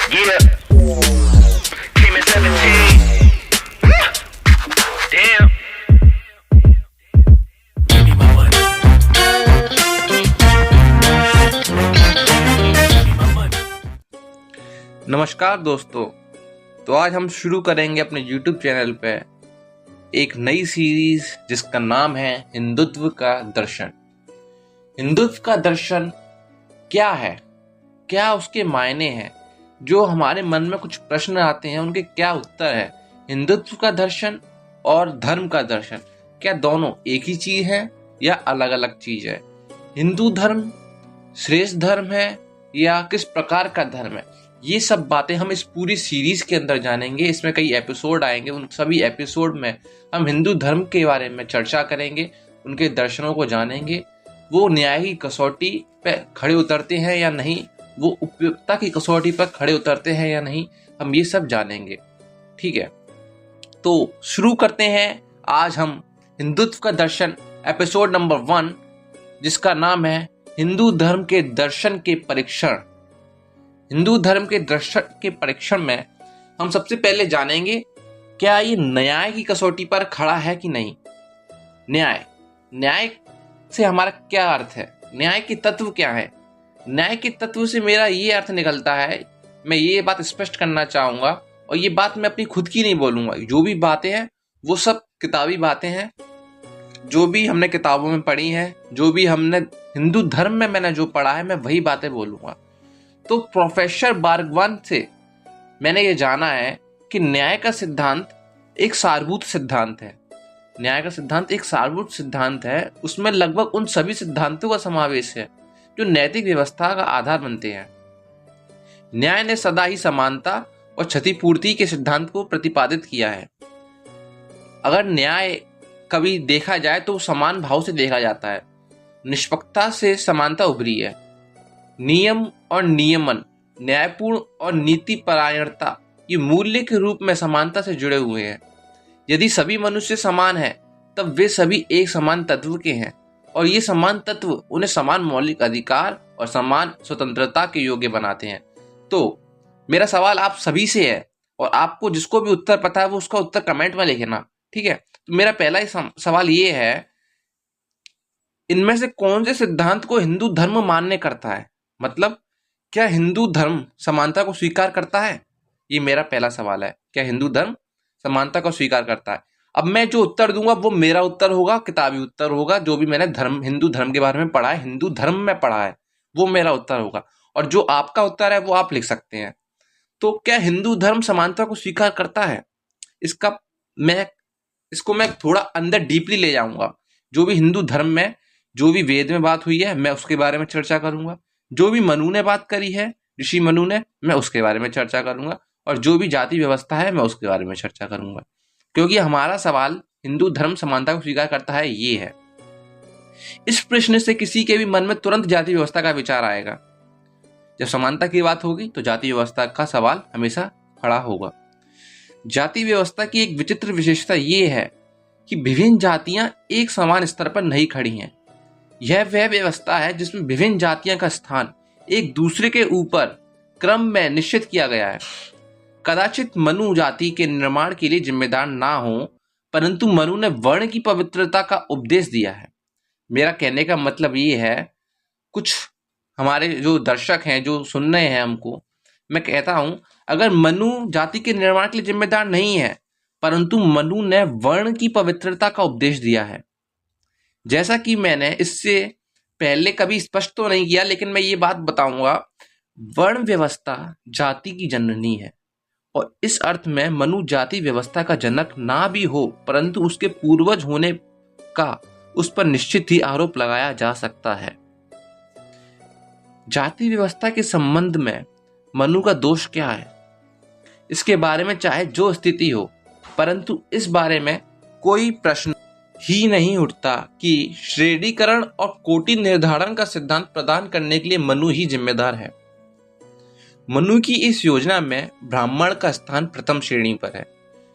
Yeah, came in 17. Damn. Give me my money. नमस्कार दोस्तों, तो आज हम शुरू करेंगे अपने YouTube चैनल पे एक नई सीरीज जिसका नाम है हिंदुत्व का दर्शन। हिंदुत्व का दर्शन क्या है, क्या उसके मायने हैं, जो हमारे मन में कुछ प्रश्न आते हैं उनके क्या उत्तर है। हिंदुत्व का दर्शन और धर्म का दर्शन क्या दोनों एक ही चीज है या अलग अलग चीज है? हिंदू धर्म श्रेष्ठ धर्म है या किस प्रकार का धर्म है? ये सब बातें हम इस पूरी सीरीज के अंदर जानेंगे। इसमें कई एपिसोड आएंगे, उन सभी एपिसोड में हम हिंदू धर्म के बारे में चर्चा करेंगे, उनके दर्शनों को जानेंगे, वो न्याय की कसौटी पे खड़े उतरते हैं या नहीं, वो उपयुक्तता की कसौटी पर खड़े उतरते हैं या नहीं, हम ये सब जानेंगे। ठीक है, तो शुरू करते हैं आज हम हिंदुत्व का दर्शन एपिसोड नंबर 1, जिसका नाम है हिंदू धर्म के दर्शन के परीक्षण। हिंदू धर्म के दर्शन के परीक्षण में हम सबसे पहले जानेंगे क्या ये न्याय की कसौटी पर खड़ा है कि नहीं। न्याय से हमारा क्या अर्थ है? न्याय के तत्व क्या है? न्याय के तत्व से मेरा ये अर्थ निकलता है, मैं ये बात स्पष्ट करना चाहूंगा, और ये बात मैं अपनी खुद की नहीं बोलूंगा। जो भी बातें हैं वो सब किताबी बातें हैं, जो भी हमने किताबों में पढ़ी हैं, जो भी हमने हिंदू धर्म में मैंने जो पढ़ा है, मैं वही बातें बोलूंगा। तो प्रोफेसर बार्गवान से मैंने ये जाना है कि न्याय का सिद्धांत एक सारभूत सिद्धांत है। न्याय का सिद्धांत एक सारभूत सिद्धांत है, उसमें लगभग उन सभी सिद्धांतों का समावेश है जो नैतिक व्यवस्था का आधार बनते हैं। न्याय ने सदा ही समानता और क्षतिपूर्ति के सिद्धांत को प्रतिपादित किया है। अगर न्याय कभी देखा जाए तो समान भाव से देखा जाता है, निष्पक्षता से समानता उभरी है। नियम और नियमन, न्यायपूर्ण और नीति परायणता, ये मूल्य के रूप में समानता से जुड़े हुए हैं। यदि सभी मनुष्य समान हैं, तब वे सभी एक समान तत्व के हैं, और ये समान तत्व उन्हें समान मौलिक अधिकार और समान स्वतंत्रता के योग्य बनाते हैं। तो मेरा सवाल आप सभी से है, और आपको जिसको भी उत्तर पता है वो उसका उत्तर कमेंट में लिखना। ठीक है, तो मेरा पहला ही सवाल ये है, इनमें से कौन से सिद्धांत को हिंदू धर्म मान्य करता है? मतलब क्या हिंदू धर्म समानता को स्वीकार करता है? ये मेरा पहला सवाल है, क्या हिंदू धर्म समानता को स्वीकार करता है? अब मैं जो उत्तर दूंगा वो मेरा उत्तर होगा, किताबी उत्तर होगा, जो भी मैंने हिंदू धर्म के बारे में पढ़ा है, हिंदू धर्म में पढ़ा है, वो मेरा उत्तर होगा, और जो आपका उत्तर है वो आप लिख सकते हैं। तो क्या हिंदू धर्म समानता को स्वीकार करता है? इसको मैं थोड़ा अंदर डीपली ले जाऊंगा। जो भी हिंदू धर्म में, जो भी वेद में बात हुई है, मैं उसके बारे में चर्चा करूंगा। जो भी मनु ने बात करी है, ऋषि मनु ने, मैं उसके बारे में चर्चा करूंगा, और जो भी जाति व्यवस्था है मैं उसके बारे में चर्चा करूंगा। क्योंकि हमारा सवाल हिंदू धर्म समानता को स्वीकार करता है ये है। इस प्रश्न से किसी के भी मन में तुरंत जाति व्यवस्था का विचार आएगा। जब समानता की बात होगी तो जाति व्यवस्था का सवाल हमेशा खड़ा होगा। जाति व्यवस्था की एक विचित्र विशेषता ये है कि विभिन्न जातियां एक समान स्तर पर नहीं खड़ी हैं। यह वह व्यवस्था है जिसमें विभिन्न जातियों का स्थान एक दूसरे के ऊपर क्रम में निश्चित किया गया है। कदाचित मनु जाति के निर्माण के लिए जिम्मेदार ना हो, परंतु मनु ने वर्ण की पवित्रता का उपदेश दिया है। मेरा कहने का मतलब ये है, कुछ हमारे जो दर्शक हैं जो सुन रहे हैं हमको, मैं कहता हूं, अगर मनु जाति के निर्माण के लिए जिम्मेदार नहीं है, परंतु मनु ने वर्ण की पवित्रता का उपदेश दिया है। जैसा कि मैंने इससे पहले कभी स्पष्ट तो नहीं किया, लेकिन मैं ये बात बताऊंगा, वर्ण व्यवस्था जाति की जननी है, और इस अर्थ में मनु जाति व्यवस्था का जनक ना भी हो, परंतु उसके पूर्वज होने का उस पर निश्चित ही आरोप लगाया जा सकता है। जाति व्यवस्था के संबंध में मनु का दोष क्या है, इसके बारे में चाहे जो स्थिति हो, परंतु इस बारे में कोई प्रश्न ही नहीं उठता कि श्रेणीकरण और कोटि निर्धारण का सिद्धांत प्रदान करने के लिए मनु ही जिम्मेदार है। मनु की इस योजना में ब्राह्मण का स्थान प्रथम श्रेणी पर है।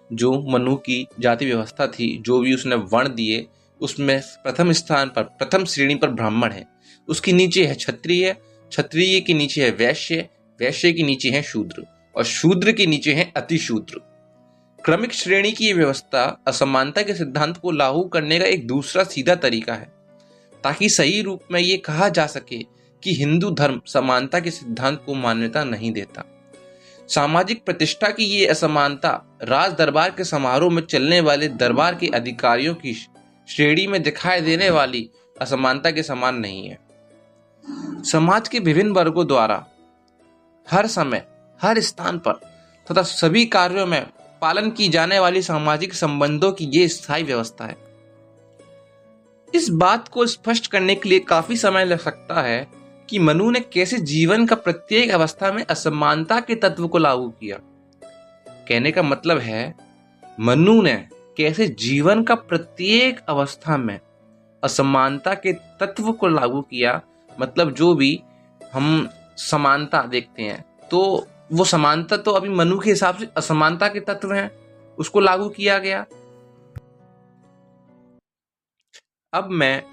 जो मनु की जाति व्यवस्था थी, जो भी उसने वर्ण दिए, उसमें प्रथम स्थान पर, प्रथम श्रेणी पर ब्राह्मण है। उसके नीचे है क्षत्रिय, क्षत्रिय के नीचे है वैश्य, वैश्य के नीचे है शूद्र, और शूद्र के नीचे हैं अतिशूद्र। क्रमिक श्रेणी की ये व्यवस्था असमानता के सिद्धांत को लागू करने का एक दूसरा सीधा तरीका है, ताकि सही रूप में ये कहा जा सके कि हिंदू धर्म समानता के सिद्धांत को मान्यता नहीं देता। सामाजिक प्रतिष्ठा की ये असमानता राज दरबार के समारोह में चलने वाले दरबार के अधिकारियों की श्रेणी में दिखाई देने वाली असमानता के समान नहीं है। समाज के विभिन्न वर्गों द्वारा हर समय, हर स्थान पर तथा सभी कार्यों में पालन की जाने वाली सामाजिक संबंधों की ये स्थायी व्यवस्था है। इस बात को स्पष्ट करने के लिए काफी समय लग सकता है कि मनु ने कैसे जीवन का प्रत्येक अवस्था में असमानता के तत्व को लागू किया। कहने का मतलब है, मनु ने कैसे जीवन का प्रत्येक अवस्था में असमानता के तत्व को लागू किया। मतलब जो भी हम समानता देखते हैं तो वो समानता तो अभी मनु के हिसाब से असमानता के तत्व हैं, उसको लागू किया गया। अब मैं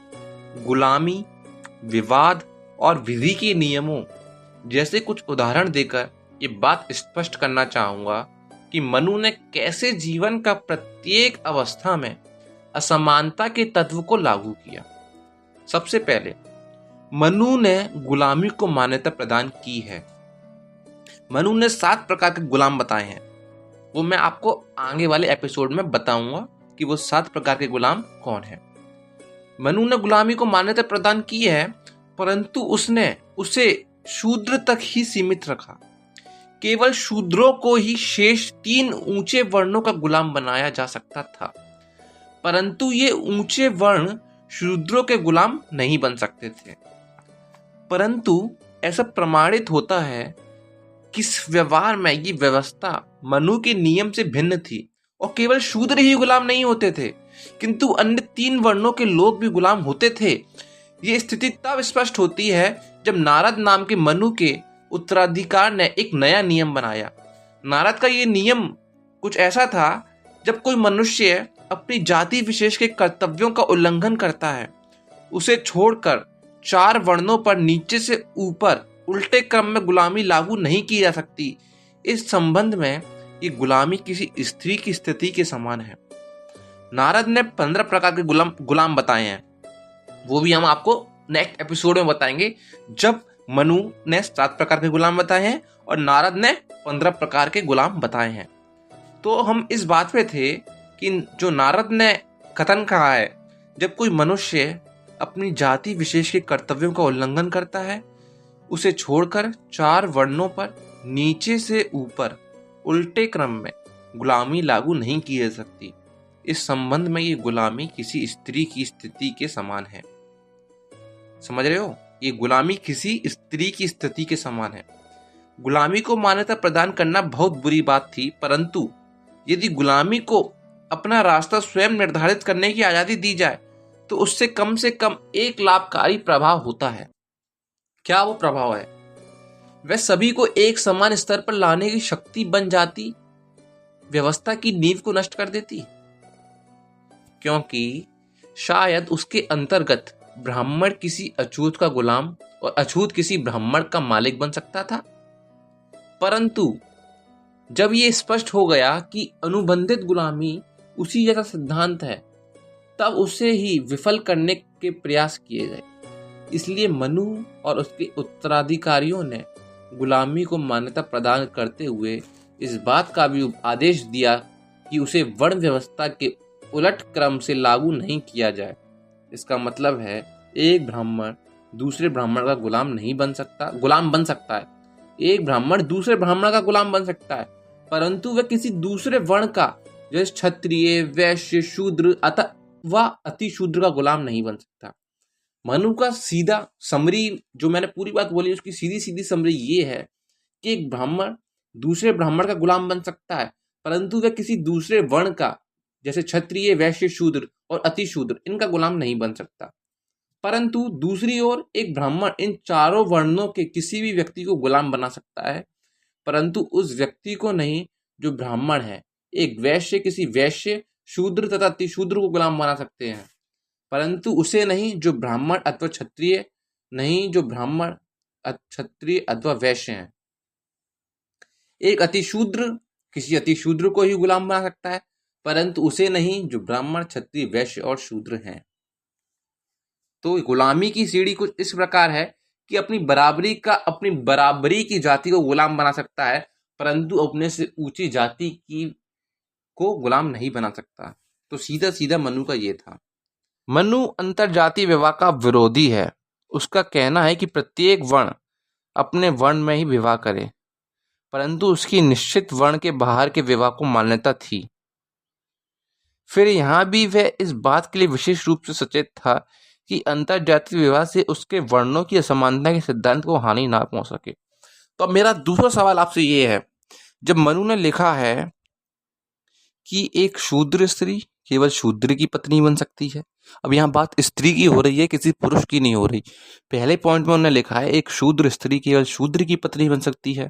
गुलामी, विवाद और विधि के नियमों जैसे कुछ उदाहरण देकर ये बात स्पष्ट करना चाहूंगा कि मनु ने कैसे जीवन का प्रत्येक अवस्था में असमानता के तत्व को लागू किया। सबसे पहले मनु ने गुलामी को मान्यता प्रदान की है। मनु ने 7 प्रकार के गुलाम बताए हैं, वो मैं आपको आगे वाले एपिसोड में बताऊंगा कि वो 7 प्रकार के गुलाम कौन है। मनु ने गुलामी को मान्यता प्रदान की है, परंतु उसने उसे शूद्र तक ही सीमित रखा। केवल शूद्रों को ही शेष 3 ऊंचे वर्णों का गुलाम बनाया जा सकता था, परंतु ये ऊंचे वर्ण शूद्रों के गुलाम नहीं बन सकते थे। परंतु ऐसा प्रमाणित होता है कि इस व्यवहार में ये व्यवस्था मनु के नियम से भिन्न थी और केवल शूद्र ही गुलाम नहीं होते थे, किंतु अन्य 3 वर्णों के लोग भी गुलाम होते थे। ये स्थिति तब स्पष्ट होती है जब नारद नाम के मनु के उत्तराधिकार ने एक नया नियम बनाया। नारद का ये नियम कुछ ऐसा था, जब कोई मनुष्य अपनी जाति विशेष के कर्तव्यों का उल्लंघन करता है, उसे छोड़कर 4 वर्णों पर नीचे से ऊपर उल्टे क्रम में गुलामी लागू नहीं की जा सकती। इस संबंध में ये गुलामी किसी स्त्री की स्थिति के समान है। नारद ने 15 प्रकार के गुलाम बताए हैं, वो भी हम आपको नेक्स्ट एपिसोड में बताएंगे, जब मनु ने 7 प्रकार के गुलाम बताए हैं और नारद ने 15 प्रकार के गुलाम बताए हैं। तो हम इस बात पे थे कि जो नारद ने कथन कहा है, जब कोई मनुष्य अपनी जाति विशेष के कर्तव्यों का उल्लंघन करता है, उसे छोड़कर 4 वर्णों पर नीचे से ऊपर उल्टे क्रम में गुलामी लागू नहीं की जा सकती। इस संबंध में ये गुलामी किसी स्त्री की स्थिति के समान है। समझ रहे हो? ये गुलामी किसी स्त्री की स्थिति के समान है। गुलामी को मान्यता प्रदान करना बहुत बुरी बात थी, परंतु यदि गुलामी को अपना रास्ता स्वयं निर्धारित करने की आजादी दी जाए तो उससे कम से कम एक लाभकारी प्रभाव होता है। क्या वो प्रभाव है? वह सभी को एक समान स्तर पर लाने की शक्ति बन जाती, व्यवस्था की नींव को नष्ट कर देती, क्योंकि शायद उसके अंतर्गत ब्राह्मण किसी अछूत का गुलाम और अछूत किसी ब्राह्मण का मालिक बन सकता था। परंतु जब ये स्पष्ट हो गया कि अनुबंधित गुलामी उसी जैसा सिद्धांत है, तब उसे ही विफल करने के प्रयास किए गए। इसलिए मनु और उसके उत्तराधिकारियों ने गुलामी को मान्यता प्रदान करते हुए इस बात का भी आदेश दिया कि उसे वर्ण व्यवस्था के उलट क्रम से लागू नहीं किया जाए। इसका मतलब है, एक ब्राह्मण दूसरे ब्राह्मण का गुलाम बन सकता है। एक ब्राह्मण दूसरे ब्राह्मण का गुलाम बन सकता है, परंतु वह किसी दूसरे वर्ण का, जैसे क्षत्रिय, वैश्य, शूद्र अथवा अतिशूद्र का गुलाम नहीं बन सकता। मनु का सीधा समरी, जो मैंने पूरी बात बोली, उसकी सीधी सीधी समरी ये है कि एक ब्राह्मण दूसरे ब्राह्मण का गुलाम बन सकता है, परंतु वह किसी दूसरे वर्ण का, जैसे क्षत्रिय, वैश्य, शूद्र और अतिशूद्र, इनका गुलाम नहीं बन सकता। परंतु दूसरी ओर एक ब्राह्मण इन चारों वर्णों के किसी भी व्यक्ति को गुलाम बना सकता है, परंतु उस व्यक्ति को नहीं जो ब्राह्मण है। एक वैश्य किसी वैश्य, शूद्र तथा अतिशूद्र को गुलाम बना सकते हैं, परंतु उसे नहीं जो ब्राह्मण अथवा क्षत्रिय, नहीं जो ब्राह्मण, क्षत्रिय अथवा वैश्य हैं। एक अतिशूद्र किसी अतिशूद्र को ही गुलाम बना सकता है, परंतु उसे नहीं जो ब्राह्मण, क्षत्रिय, वैश्य और शूद्र हैं। तो गुलामी की सीढ़ी कुछ इस प्रकार है कि अपनी बराबरी की जाति को गुलाम बना सकता है, परंतु अपने से ऊंची जाति की को गुलाम नहीं बना सकता। तो सीधा सीधा मनु का ये था। मनु अंतरजातीय विवाह का विरोधी है। उसका कहना है कि प्रत्येक वर्ण अपने वर्ण में ही विवाह करे, परंतु उसकी निश्चित वर्ण के बाहर के विवाह को मान्यता थी। फिर यहाँ भी वह इस बात के लिए विशेष रूप से सचेत था कि अंतरजातीय विवाह से उसके वर्णों की असमानता के सिद्धांत को हानि ना पहुंच सके। तो अब मेरा दूसरा सवाल आपसे ये है, जब मनु ने लिखा है कि एक शूद्र स्त्री केवल शूद्र की पत्नी बन सकती है, अब यहाँ बात स्त्री की हो रही है, किसी पुरुष की नहीं हो रही। पहले पॉइंट में उन्होंने लिखा है एक शूद्र स्त्री केवल शूद्र की पत्नी बन सकती है।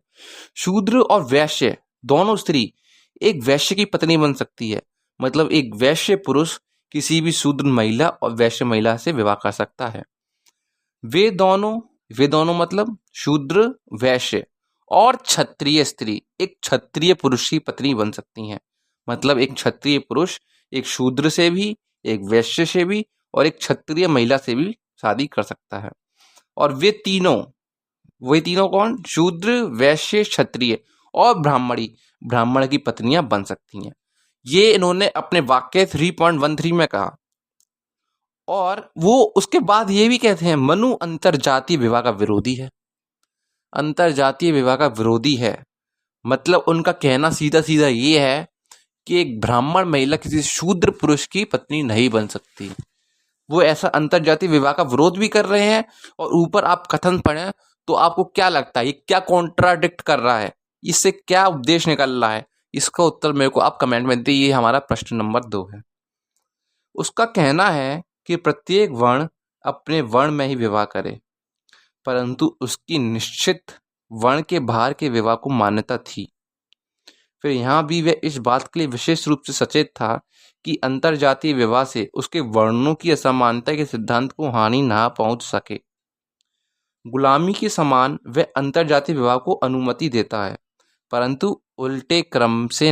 शूद्र और वैश्य दोनों स्त्री एक वैश्य की पत्नी बन सकती है, मतलब एक वैश्य पुरुष किसी भी शूद्र महिला और वैश्य महिला से विवाह कर सकता है। वे दोनों मतलब शूद्र, वैश्य और क्षत्रिय स्त्री एक क्षत्रिय पुरुष की पत्नी बन सकती हैं, मतलब एक क्षत्रिय पुरुष एक शूद्र से भी, एक वैश्य से भी और एक क्षत्रिय महिला से भी शादी कर सकता है। और वे तीनों कौन? शूद्र, वैश्य, क्षत्रिय और ब्राह्मण की पत्नियां बन सकती हैं। ये इन्होंने अपने वाक्य 3.13 में कहा। और वो उसके बाद ये भी कहते हैं मनु अंतरजातीय विवाह का विरोधी है। अंतरजातीय विवाह का विरोधी है मतलब उनका कहना सीधा सीधा ये है कि एक ब्राह्मण महिला किसी शूद्र पुरुष की पत्नी नहीं बन सकती। वो ऐसा अंतरजातीय विवाह का विरोध भी कर रहे हैं और ऊपर आप कथन पढ़ें तो आपको क्या लगता है ये क्या कॉन्ट्राडिक्ट कर रहा है, इससे क्या उपदेश निकल रहा है? इसका उत्तर मेरे को आप कमेंट में दीजिए। ये हमारा प्रश्न नंबर 2 है। उसका कहना है कि प्रत्येक वर्ण अपने वर्ण में ही विवाह करे, परंतु उसकी निश्चित वर्ण के बाहर के विवाह को मान्यता थी। फिर यहाँ भी वह इस बात के लिए विशेष रूप से सचेत था कि अंतरजातीय विवाह से उसके वर्णों की असमानता के सिद्धांत को हानि ना पहुंच सके। गुलामी के समान वह अंतरजातीय विवाह को अनुमति देता है, परंतु उल्टे क्रम से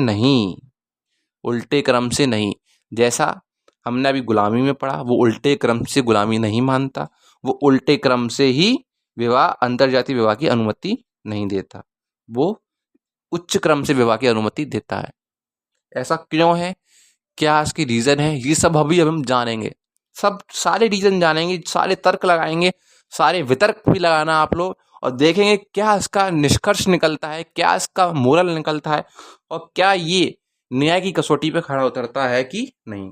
नहीं। जैसा हमने अभी गुलामी में पढ़ा, वो उल्टे क्रम से गुलामी नहीं मानता, वो उल्टे क्रम से ही अंतरजातीय विवाह की अनुमति नहीं देता, वो उच्च क्रम से विवाह की अनुमति देता है। ऐसा क्यों है, क्या इसकी रीज़न है, ये सब अभी हम जानेंगे। सारे रीज़न जानेंगे, सारे तर्क लगाएंगे, सारे वितर्क भी लगाना आप लोग, और देखेंगे क्या इसका निष्कर्ष निकलता है, क्या इसका मोरल निकलता है, और क्या ये न्याय की कसौटी पे खड़ा उतरता है कि नहीं।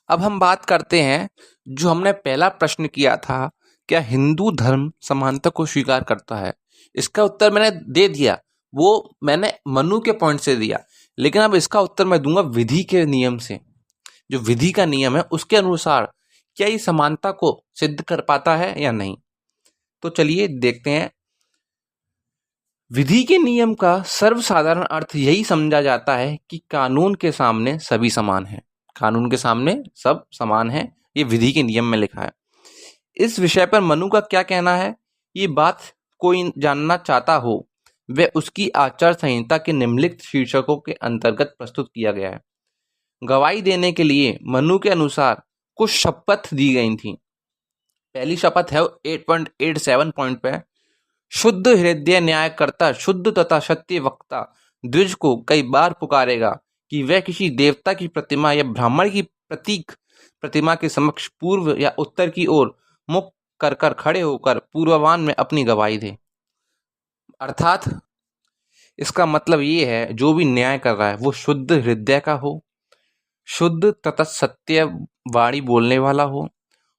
अब हम बात करते हैं जो हमने पहला प्रश्न किया था, क्या हिंदू धर्म समानता को स्वीकार करता है? इसका उत्तर मैंने दे दिया, वो मैंने मनु के पॉइंट से दिया, लेकिन अब इसका उत्तर मैं दूंगा विधि के नियम से। जो विधि का नियम है उसके अनुसार क्या ये समानता को सिद्ध कर पाता है या नहीं। तो चलिए देखते हैं। विधि के नियम का सर्वसाधारण अर्थ यही समझा जाता है कि कानून के सामने सभी समान हैं। कानून के सामने सब समान हैं, ये विधि के नियम में लिखा है। इस विषय पर मनु का क्या कहना है? ये बात कोई जानना चाहता हो वह उसकी आचार संहिता के निम्नलिखित शीर्षकों के अंतर्गत प्रस्तुत किया गया है। गवाही देने के लिए मनु के अनुसार कुछ शपथ दी गई थी। पहली शपथ है 8.87 पॉइंट पे, शुद्ध हृदय न्यायकर्ता, शुद्ध तथा सत्य वक्ता द्विज को कई बार पुकारेगा कि वह किसी देवता की प्रतिमा या ब्राह्मण की प्रतीक प्रतिमा के समक्ष पूर्व या उत्तर की ओर मुख कर खड़े होकर पूर्वाह्न में अपनी गवाही दे। अर्थात इसका मतलब ये है जो भी न्याय कर रहा है वो शुद्ध हृदय का हो, शुद्ध तथा सत्य वाणी बोलने वाला हो,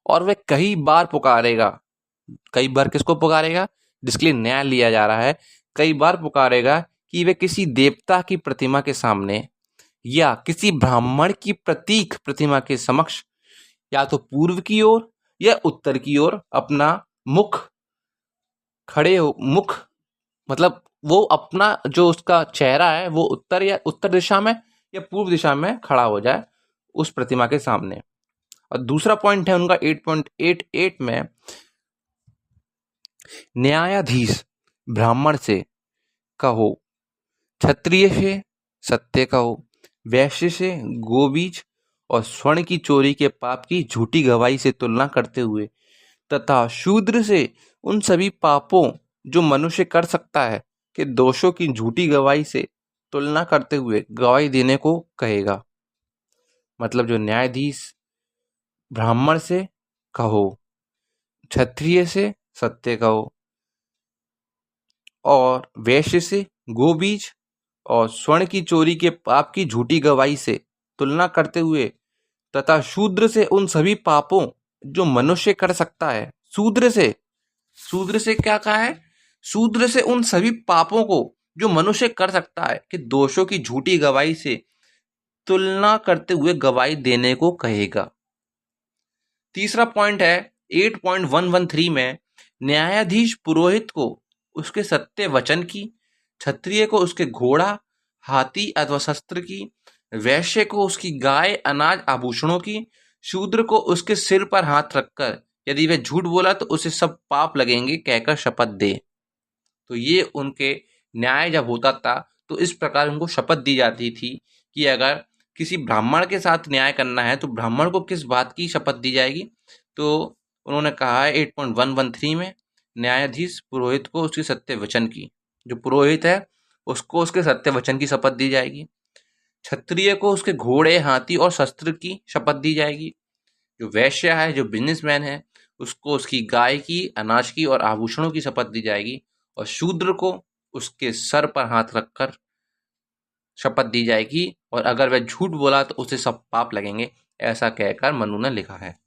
और वह कई बार पुकारेगा। कई बार किसको पुकारेगा? जिसके लिए न्याय लिया जा रहा है। कई बार पुकारेगा कि वह किसी देवता की प्रतिमा के सामने या किसी ब्राह्मण की प्रतीक प्रतिमा के समक्ष या तो पूर्व की ओर या उत्तर की ओर अपना मुख मतलब वो अपना जो उसका चेहरा है वो उत्तर दिशा में या पूर्व दिशा में खड़ा हो जाए उस प्रतिमा के सामने। और दूसरा पॉइंट है उनका 8.88 में, न्यायाधीश ब्राह्मण से कहो, क्षत्रिय से सत्य कहो, वैश्य से गोबीज और स्वर्ण की चोरी के पाप की झूठी गवाही से तुलना करते हुए तथा शूद्र से उन सभी पापों जो मनुष्य कर सकता है के दोषों की झूठी गवाही से तुलना करते हुए गवाही देने को कहेगा। मतलब जो न्यायाधीश ब्राह्मण से कहो, क्षत्रिय से सत्य कहो और वैश्य से गोबीज और स्वर्ण की चोरी के पाप की झूठी गवाही से तुलना करते हुए तथा शूद्र से उन सभी पापों जो मनुष्य कर सकता है। शूद्र से क्या कहा है? शूद्र से उन सभी पापों को जो मनुष्य कर सकता है कि दोषों की झूठी गवाही से तुलना करते हुए गवाही देने को कहेगा। तीसरा पॉइंट है 8.113 में न्यायाधीश पुरोहित को उसके सत्य वचन की, क्षत्रिय को उसके घोड़ा, हाथी अथवा शस्त्र की, वैश्य को उसकी गाय, अनाज, आभूषणों की, शूद्र को उसके सिर पर हाथ रखकर यदि वह झूठ बोला तो उसे सब पाप लगेंगे कहकर शपथ दे। तो ये उनके न्याय जब होता था तो इस प्रकार उनको शपथ दी जाती थी कि अगर किसी ब्राह्मण के साथ न्याय करना है तो ब्राह्मण को किस बात की शपथ दी जाएगी। तो उन्होंने कहा है 8.113 में न्यायाधीश पुरोहित को उसके सत्य वचन की, जो पुरोहित है उसको उसके सत्य वचन की शपथ दी जाएगी। क्षत्रिय को उसके घोड़े, हाथी और शस्त्र की शपथ दी जाएगी। जो वैश्य है, जो बिजनेसमैन है, उसको उसकी गाय की, अनाज की और आभूषणों की शपथ दी जाएगी। और शूद्र को उसके सर पर हाथ रखकर शपथ दी जाएगी और अगर वह झूठ बोला तो उसे सब पाप लगेंगे, ऐसा कहकर मनु ने लिखा है।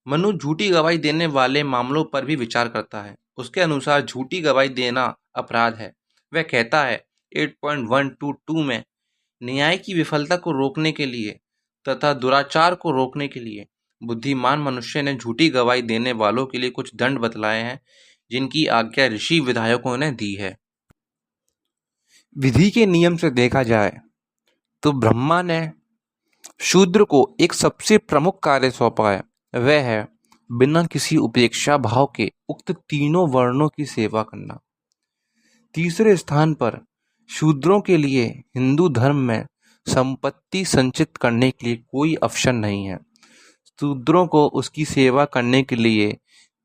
मनु झूठी गवाही देने वाले मामलों पर भी विचार करता है। उसके अनुसार झूठी गवाही देना अपराध है। वह कहता है 8.122 में न्याय की विफलता को रोकने के लिए तथा दुराचार को रोकने के लिए बुद्धिमान मनुष्य ने झूठी गवाही देने वालों के लिए कुछ दंड बतलाए हैं, जिनकी आज्ञा ऋषि विधायकों ने दी है। विधि के नियम से देखा जाए तो ब्रह्मा ने शूद्र को एक सबसे प्रमुख कार्य सौंपा है। वह है बिना किसी उपेक्षा भाव के उक्त तीनों वर्णों की सेवा करना। तीसरे स्थान पर शूद्रों के लिए हिंदू धर्म में संपत्ति संचित करने के लिए कोई अवसर नहीं है। शूद्रों को उसकी सेवा करने के लिए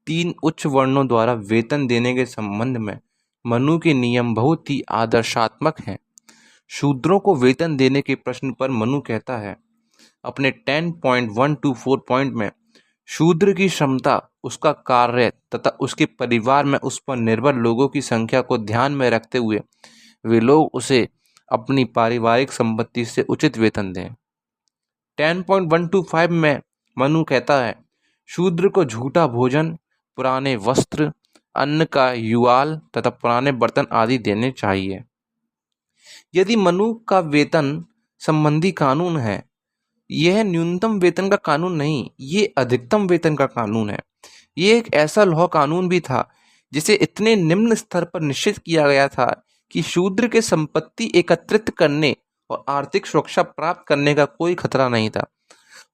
3 उच्च वर्णों द्वारा वेतन देने के संबंध में मनु के नियम बहुत ही आदर्शात्मक हैं। शूद्रों को वेतन देने के प्रश्न पर मनु कहता है अपने 10.124 पॉइंट में, शूद्र की क्षमता, उसका कार्य तथा उसके परिवार में उस पर निर्भर लोगों की संख्या को ध्यान में रखते हुए वे लोग उसे अपनी पारिवारिक संपत्ति से उचित वेतन दें। 10.125 में मनु कहता है शूद्र को झूठा भोजन, पुराने वस्त्र, अन्न का युआल तथा पुराने बर्तन आदि देने चाहिए। यदि मनु का वेतन संबंधी कानून है, यह न्यूनतम वेतन का कानून नहीं, ये अधिकतम वेतन का कानून है। ये एक ऐसा लौह कानून भी था जिसे इतने निम्न स्तर पर निश्चित किया गया था कि शूद्र के संपत्ति एकत्रित करने और आर्थिक सुरक्षा प्राप्त करने का कोई खतरा नहीं था।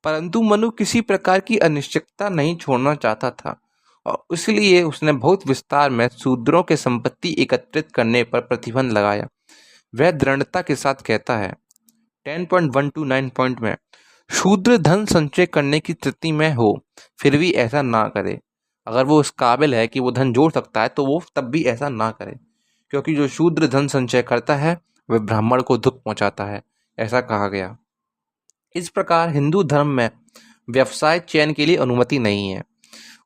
परंतु मनु किसी प्रकार की अनिश्चितता नहीं छोड़ना चाहता था और इसलिए उसने बहुत विस्तार में शूद्रों के संपत्ति एकत्रित करने पर प्रतिबंध लगाया। वह दृढ़ता के साथ कहता है 10.129 पॉइंट में, शूद्र धन संचय करने की स्थिति में हो फिर भी ऐसा ना करे। अगर वो इस काबिल है कि वो धन जोड़ सकता है तो वो तब भी ऐसा ना करे, क्योंकि जो शूद्र धन संचय करता है वह ब्राह्मण को दुख पहुंचाता है, ऐसा कहा गया। इस प्रकार हिंदू धर्म में व्यवसाय चयन के लिए अनुमति नहीं है,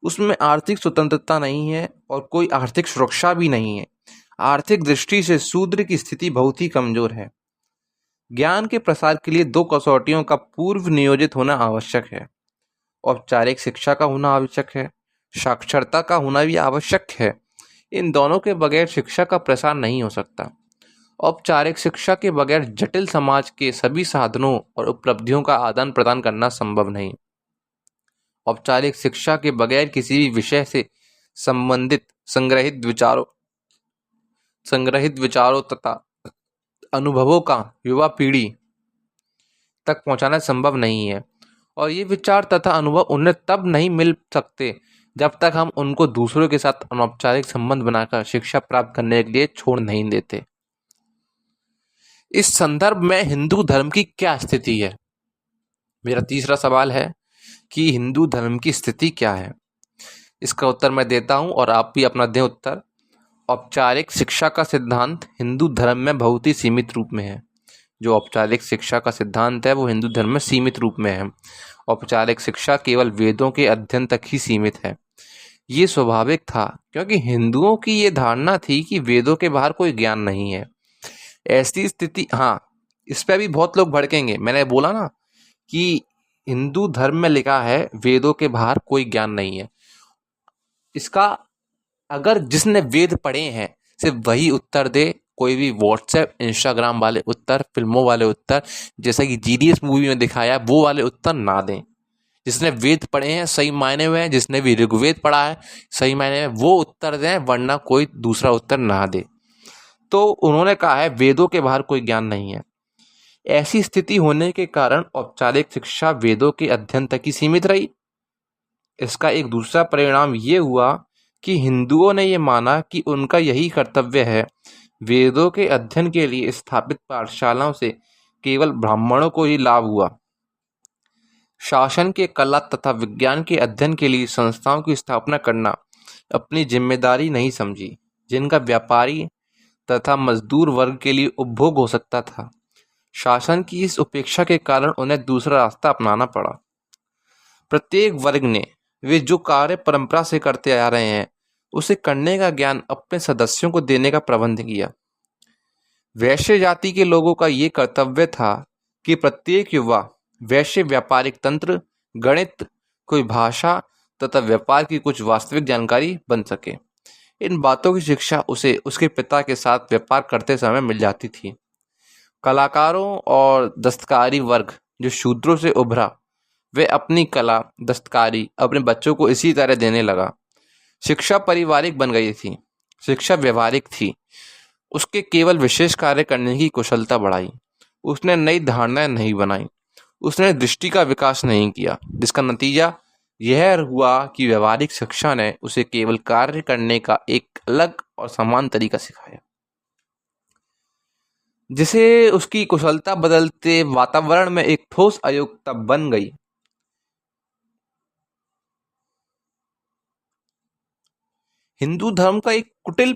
उसमें आर्थिक स्वतंत्रता नहीं है और कोई आर्थिक सुरक्षा भी नहीं है। आर्थिक दृष्टि से शूद्र की स्थिति बहुत ही कमजोर है। ज्ञान के प्रसार के लिए 2 कसौटियों का पूर्व नियोजित होना आवश्यक है। औपचारिक शिक्षा का होना आवश्यक है, साक्षरता का होना भी आवश्यक है। इन दोनों के बगैर शिक्षा का प्रसार नहीं हो सकता। औपचारिक शिक्षा के बगैर जटिल समाज के सभी साधनों और उपलब्धियों का आदान प्रदान करना संभव नहीं। औपचारिक शिक्षा के बगैर किसी भी विषय से संबंधित संग्रहित विचारों तथा अनुभवों का युवा पीढ़ी तक पहुंचाना संभव नहीं है और ये विचार तथा अनुभव उन्हें तब नहीं मिल सकते जब तक हम उनको दूसरों के साथ अनौपचारिक संबंध बनाकर शिक्षा प्राप्त करने के लिए छोड़ नहीं देते। इस संदर्भ में हिंदू धर्म की क्या स्थिति है? मेरा तीसरा सवाल है कि हिंदू धर्म की स्थिति क्या है। इसका उत्तर मैं देता हूं और आप भी अपना दें उत्तर। औपचारिक शिक्षा का सिद्धांत हिंदू धर्म में बहुत ही सीमित रूप में है। जो औपचारिक शिक्षा का सिद्धांत है वो हिंदू धर्म में सीमित रूप में है। औपचारिक शिक्षा केवल वेदों के अध्ययन तक ही सीमित है। ये स्वाभाविक था क्योंकि हिंदुओं की ये धारणा थी कि वेदों के बाहर कोई ज्ञान नहीं है। ऐसी स्थिति, हाँ, इस पे भी बहुत लोग भड़केंगे। मैंने बोला ना कि हिंदू धर्म में लिखा है वेदों के बाहर कोई ज्ञान नहीं है। इसका अगर जिसने वेद पढ़े हैं सिर्फ वही उत्तर दे। कोई भी व्हाट्सएप इंस्टाग्राम वाले उत्तर, फिल्मों वाले उत्तर, जैसा कि जीडीएस मूवी में दिखाया है वो वाले उत्तर ना दें। जिसने वेद पढ़े हैं सही मायने में, जिसने भी ऋग्वेद पढ़ा है सही मायने में, वो उत्तर दें, वरना कोई दूसरा उत्तर ना दे। तो उन्होंने कहा है वेदों के बाहर कोई ज्ञान नहीं है। ऐसी स्थिति होने के कारण औपचारिक शिक्षा वेदों के अध्ययन तक ही सीमित रही। इसका एक दूसरा परिणाम ये हुआ कि हिंदुओं ने ये माना कि उनका यही कर्तव्य है। वेदों के अध्ययन के लिए स्थापित पाठशालाओं से केवल ब्राह्मणों को ही लाभ हुआ। शासन के कला तथा विज्ञान के अध्ययन के लिए संस्थाओं की स्थापना करना अपनी जिम्मेदारी नहीं समझी, जिनका व्यापारी तथा मजदूर वर्ग के लिए उपभोग हो सकता था। शासन की इस उपेक्षा के कारण उन्हें दूसरा रास्ता अपनाना पड़ा। प्रत्येक वर्ग ने वे जो कार्य परंपरा से करते आ रहे हैं उसे करने का ज्ञान अपने सदस्यों को देने का प्रबंध किया। वैश्य जाति के लोगों का ये कर्तव्य था कि प्रत्येक युवा वैश्य व्यापारिक तंत्र, गणित, कोई भाषा तथा व्यापार की कुछ वास्तविक जानकारी बन सके। इन बातों की शिक्षा उसे उसके पिता के साथ व्यापार करते समय मिल जाती थी। कलाकारों और दस्तकारी वर्ग जो शूद्रों से उभरा, वे अपनी कला दस्तकारी अपने बच्चों को इसी तरह देने लगा। शिक्षा पारिवारिक बन गई थी, शिक्षा व्यवहारिक थी। उसके केवल विशेष कार्य करने की कुशलता बढ़ाई। उसने नई धारणाएं नहीं बनाई, उसने दृष्टि का विकास नहीं किया, जिसका नतीजा यह हुआ कि व्यवहारिक शिक्षा ने उसे केवल कार्य करने का एक अलग और समान तरीका सिखाया, जिसे उसकी कुशलता बदलते वातावरण में एक ठोस अयोग्यता बन गई। हिंदू धर्म का एक कुटिल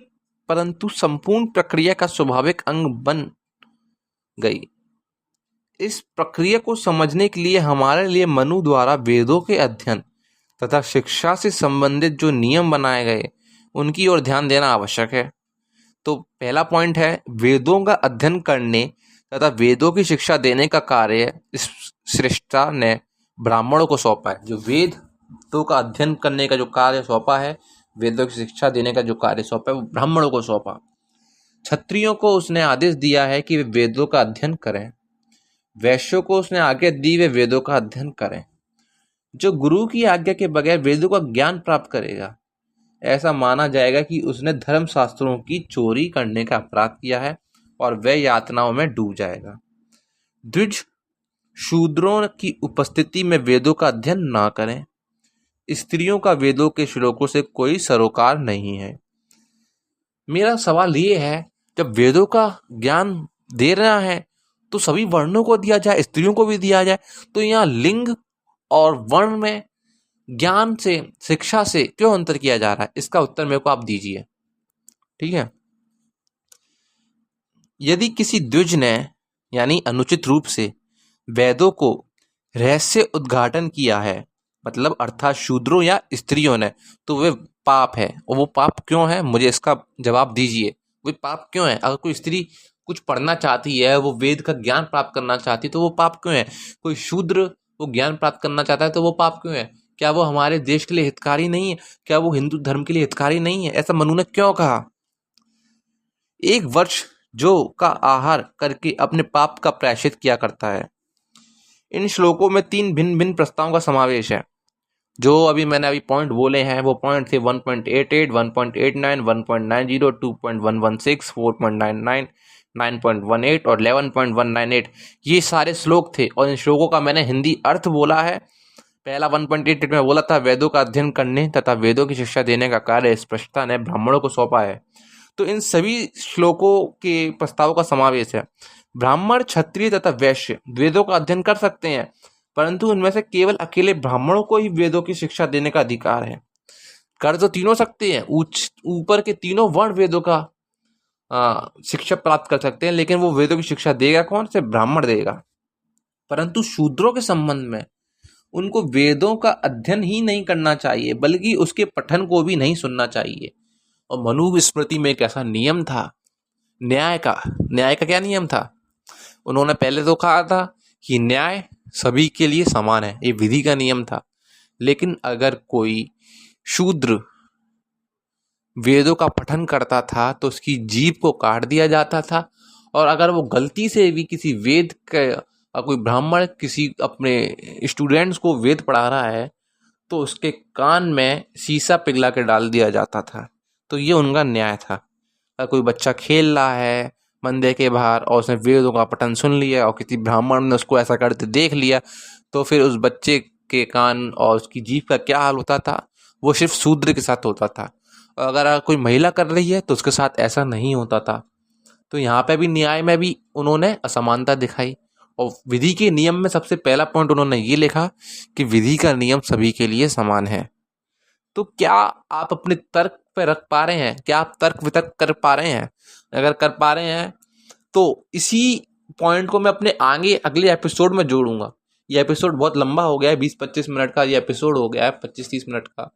परंतु संपूर्ण प्रक्रिया का स्वाभाविक अंग बन गई। इस प्रक्रिया को समझने के लिए हमारे लिए मनु द्वारा वेदों के अध्ययन तथा शिक्षा से संबंधित जो नियम बनाए गए उनकी ओर ध्यान देना आवश्यक है। तो पहला पॉइंट है, वेदों का अध्ययन करने तथा वेदों की शिक्षा देने का कार्य इस सृष्टा ने ब्राह्मणों को सौंपा है। जो वेदों का अध्ययन करने का जो कार्य सौंपा है, वेदों की शिक्षा देने का जो कार्य सौंपा है, वो ब्राह्मणों को सौंपा। क्षत्रियों को उसने आदेश दिया है कि वे वेदों का अध्ययन करें। वैश्यों को उसने आज्ञा दी वे वेदों का अध्ययन करें। जो गुरु की आज्ञा के बगैर वेदों का ज्ञान प्राप्त करेगा, ऐसा माना जाएगा कि उसने धर्म शास्त्रों की चोरी करने का अपराध किया है और वह यातनाओं में डूब जाएगा। द्विज शूद्रों की उपस्थिति में वेदों का अध्ययन ना करें। स्त्रियों का वेदों के श्लोकों से कोई सरोकार नहीं है। मेरा सवाल ये है, जब वेदों का ज्ञान दे रहा है तो सभी वर्णों को दिया जाए, स्त्रियों को भी दिया जाए, तो यहाँ लिंग और वर्ण में ज्ञान से, शिक्षा से क्यों अंतर किया जा रहा है? इसका उत्तर मेरे को आप दीजिए, ठीक है। यदि किसी द्विज ने यानी अनुचित रूप से वेदों को रहस्य उद्घाटन किया है, मतलब अर्थात शूद्रों या स्त्रियों ने, तो वे पाप है। और वो पाप क्यों है, मुझे इसका जवाब दीजिए। वो पाप क्यों है? अगर कोई स्त्री कुछ पढ़ना चाहती है, वो वेद का ज्ञान प्राप्त करना चाहती है, तो वो पाप क्यों है? कोई शूद्र वो ज्ञान प्राप्त करना चाहता है तो वो पाप क्यों है? क्या वो हमारे देश के लिए हितकारी नहीं है? क्या वो हिंदू धर्म के लिए हितकारी नहीं है? ऐसा मनु ने क्यों कहा? एक वर्ष जो का आहार करके अपने पाप का प्रायश्चित किया करता है। इन श्लोकों में 3 भिन्न भिन्न प्रस्तावों का समावेश है। जो अभी मैंने पॉइंट बोले हैं वो पॉइंट थे 1.88, 1.89, 1.90, 2.116, 4.99, 9.18 और 11.198। ये सारे श्लोक थे और इन श्लोकों का मैंने हिंदी अर्थ बोला है। पहला 1.8 में बोला था, वेदों का अध्ययन करने तथा वेदों की शिक्षा देने का कार्य स्पष्टता ने ब्राह्मणों को सौंपा है। तो इन सभी श्लोकों के प्रस्तावों का समावेश है। ब्राह्मण, क्षत्रिय तथा वैश्य वेदों का अध्ययन कर सकते हैं, परंतु उनमें से केवल अकेले ब्राह्मणों को ही वेदों की शिक्षा देने का अधिकार है। कर तो तीनों सकते हैं, ऊपर के तीनों वर्ण वेदों का शिक्षा प्राप्त कर सकते हैं, लेकिन वो वेदों की शिक्षा देगा कौन? सिर्फ ब्राह्मण देगा। परंतु शूद्रों के संबंध में उनको वेदों का अध्ययन ही नहीं करना चाहिए, बल्कि उसके पठन को भी नहीं सुनना चाहिए। और मनुस्मृति में एक ऐसा नियम था, न्याय का क्या नियम था? उन्होंने पहले तो कहा था कि न्याय सभी के लिए समान है, ये विधि का नियम था। लेकिन अगर कोई शूद्र वेदों का पठन करता था तो उसकी जीभ को काट दिया जाता था, और अगर वो गलती से भी किसी वेद का कोई ब्राह्मण किसी अपने स्टूडेंट्स को वेद पढ़ा रहा है तो उसके कान में शीशा पिघला के डाल दिया जाता था। तो ये उनका न्याय था। अगर कोई बच्चा खेल रहा है मंदिर के बाहर और उसने वेदों का पठन सुन लिया और किसी ब्राह्मण ने उसको ऐसा करते देख लिया, तो फिर उस बच्चे के कान और उसकी जीभ का क्या हाल होता था? वो सिर्फ शूद्र के साथ होता था। और अगर कोई महिला कर रही है तो उसके साथ ऐसा नहीं होता था। तो यहाँ पे भी न्याय में भी उन्होंने असमानता दिखाई। और विधि के नियम में सबसे पहला पॉइंट उन्होंने ये लिखा कि विधि का नियम सभी के लिए समान है। तो क्या आप अपने तर्क पे रख पा रहे हैं? क्या आप तर्क वितर्क कर पा रहे हैं? अगर कर पा रहे हैं तो इसी पॉइंट को मैं अपने आगे अगले एपिसोड में जोड़ूंगा। ये एपिसोड बहुत लंबा हो गया है, 20-25 मिनट का ये एपिसोड हो गया है, 25-30 मिनट का।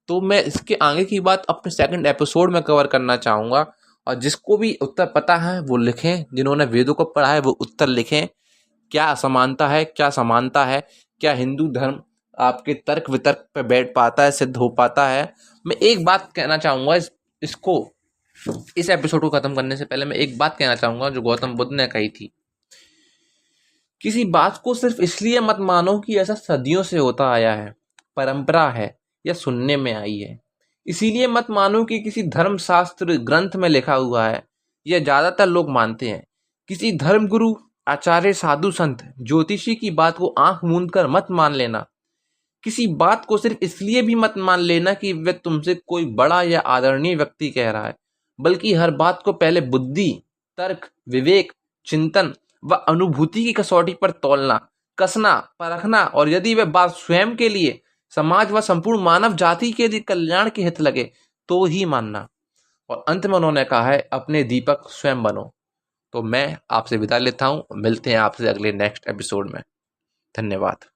तो मैं इसके आगे की बात अपने सेकंड एपिसोड में कवर करना चाहूँगा। और जिसको भी उत्तर पता है वो लिखें, जिन्होंने वेदों को पढ़ा है वो उत्तर लिखें। क्या असमानता है, क्या समानता है, क्या हिंदू धर्म आपके तर्क वितर्क पे बैठ पाता है, सिद्ध हो पाता है? मैं एक बात कहना चाहूँगा इस एपिसोड को खत्म करने से पहले मैं एक बात कहना चाहूँगा जो गौतम बुद्ध ने कही थी। किसी बात को सिर्फ इसलिए मत मानो कि ऐसा सदियों से होता आया है, परंपरा है या सुनने में आई है। इसीलिए मत मानो कि किसी धर्मशास्त्र ग्रंथ में लिखा हुआ है, यह ज्यादातर लोग मानते हैं। किसी धर्मगुरु, आचार्य, साधु, संत, ज्योतिषी की बात को आंख मूंद कर मत मान लेना। किसी बात को सिर्फ इसलिए भी मत मान लेना कि वह तुमसे कोई बड़ा या आदरणीय व्यक्ति कह रहा है, बल्कि हर बात को पहले बुद्धि, तर्क, विवेक, चिंतन व अनुभूति की कसौटी पर तौलना, कसना, परखना, और यदि वह बात स्वयं के लिए, समाज व संपूर्ण मानव जाति के लिए कल्याण के हित लगे तो ही मानना। और अंत में उन्होंने कहा है, अपने दीपक स्वयं बनो। तो मैं आपसे विदा लेता हूँ, मिलते हैं आपसे अगले नेक्स्ट एपिसोड में। धन्यवाद।